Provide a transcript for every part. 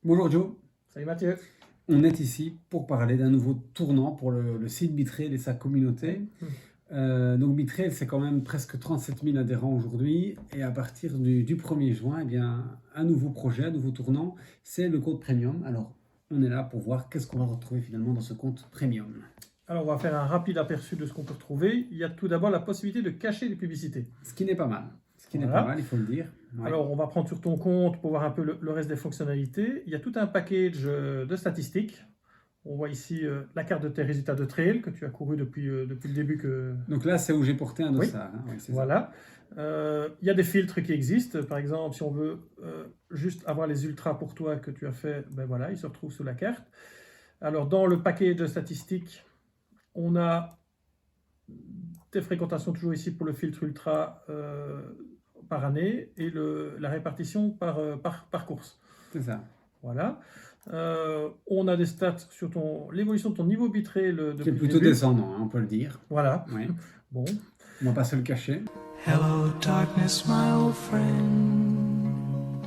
Bonjour Joe, Salut Mathieu. on est ici pour parler d'un nouveau tournant pour le site Bitrail et sa communauté. Donc Bitrail, c'est quand même presque 37 000 adhérents aujourd'hui et à partir du 1er juin, eh bien, un nouveau projet, un nouveau tournant, c'est le compte Premium. Alors on est là pour voir qu'est-ce qu'on va retrouver finalement dans ce compte Premium. Alors on va faire un rapide aperçu de ce qu'on peut retrouver. Il y a tout d'abord la possibilité de cacher les publicités. Ce qui n'est pas mal. Voilà. Il faut le dire. Ouais. Alors on va prendre sur ton compte pour voir un peu le reste des fonctionnalités. Il y a tout un package de statistiques. On voit ici la carte de tes résultats de trail que tu as couru depuis le début. Donc là, c'est où j'ai porté un dossard. Oui. Hein. Oui, voilà. Il y a des filtres qui existent. Par exemple, si on veut juste avoir les ultras pour toi que tu as fait, ben voilà, ils se retrouvent sous la carte. Alors dans le package de statistiques, on a tes fréquentations toujours ici pour le filtre ultra par année et la répartition par course. C'est ça. Voilà. On a des stats sur l'évolution de ton niveau bitrail depuis qui est plutôt descendant, hein, on peut le dire. Voilà. Oui. Bon. On va pas se le cacher. Hello darkness, my old friend.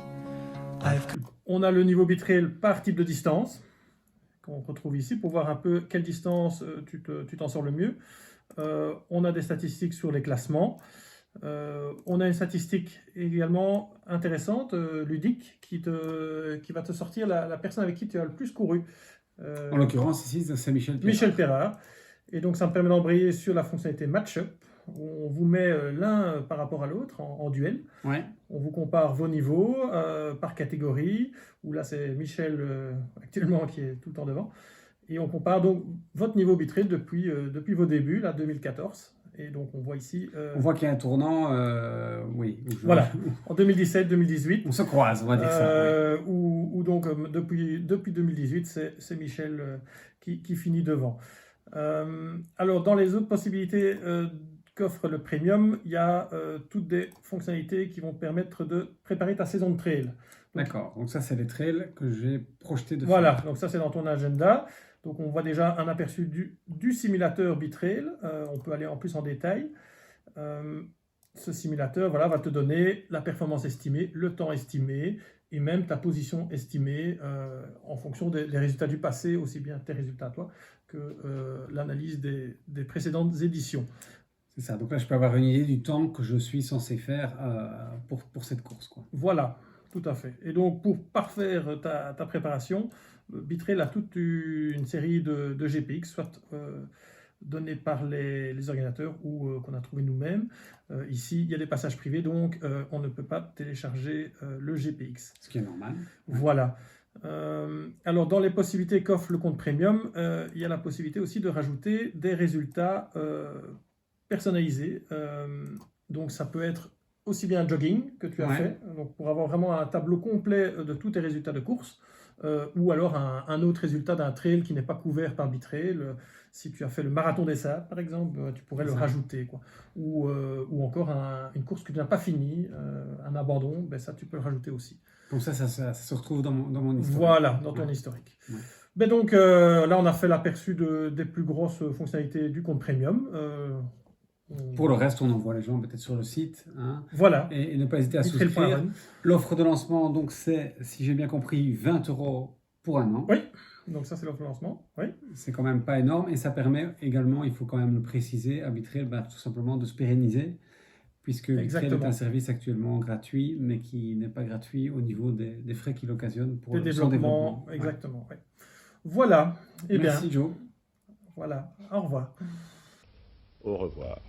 On a le niveau bitrail par type de distance qu'on retrouve ici pour voir un peu quelle distance tu t'en sors le mieux. On a des statistiques sur les classements. On a une statistique également intéressante, ludique, qui va te sortir la personne avec qui tu as le plus couru. En l'occurrence, ici, c'est Michel Perard. Michel Perard. Et donc, ça me permet d'embrayer sur la fonctionnalité Match-up. On vous met l'un par rapport à l'autre en duel. Ouais. On vous compare vos niveaux par catégorie, où là, c'est Michel actuellement qui est tout le temps devant. Et on compare donc votre niveau bitrail depuis vos débuts, là, 2014. Et donc, on voit ici... on voit qu'il y a un tournant, oui. Voilà, en 2017-2018. On se croise, on va dire ça. Oui. Où donc, depuis 2018, c'est Michel qui finit devant. Alors, dans les autres possibilités qu'offre le Premium, il y a toutes des fonctionnalités qui vont te permettre de préparer ta saison de trail. D'accord, donc ça, c'est les trails que j'ai projetés de Voilà, faire. donc ça, c'est dans ton agenda. Donc on voit déjà un aperçu du simulateur Bitrail. On peut aller en plus en détail. Ce simulateur va te donner la performance estimée, le temps estimé et même ta position estimée en fonction des résultats du passé, aussi bien tes résultats à toi que l'analyse des précédentes éditions. C'est ça, donc là je peux avoir une idée du temps que je suis censé faire pour cette course, quoi. Voilà, tout à fait. Et donc pour parfaire ta préparation, Bitrail a toute une série de GPX, soit donnés par les organisateurs ou qu'on a trouvé nous-mêmes. Ici, il y a des passages privés, donc on ne peut pas télécharger le GPX. Ce qui est normal. Voilà. Alors, dans les possibilités qu'offre le compte Premium, il y a la possibilité aussi de rajouter des résultats personnalisés. Donc, ça peut être aussi bien un jogging que tu as fait, donc pour avoir vraiment un tableau complet de tous tes résultats de course, ou alors un autre résultat d'un trail qui n'est pas couvert par Bitrail. Si tu as fait le marathon des sables, par exemple, tu pourrais le rajouter, quoi. Ou encore une course que tu n'as pas finie, un abandon, ben ça tu peux le rajouter aussi. Comme ça se retrouve dans mon historique. Voilà, dans ton historique. Ouais. Ben donc là, on a fait l'aperçu des plus grosses fonctionnalités du compte Premium. Pour le reste, on envoie les gens peut-être sur le site. Hein, voilà. Et ne pas hésiter à souscrire. L'offre de lancement, donc c'est, si j'ai bien compris, 20 € pour un an. Oui, donc ça c'est l'offre de lancement. Oui. C'est quand même pas énorme et ça permet également, il faut quand même le préciser, à Bitrail, tout simplement de se pérenniser, puisque Bitrail est un service actuellement gratuit, mais qui n'est pas gratuit au niveau des frais qu'il occasionne pour son développement. Exactement, ouais. Voilà. Merci Joe. Voilà, au revoir. Au revoir.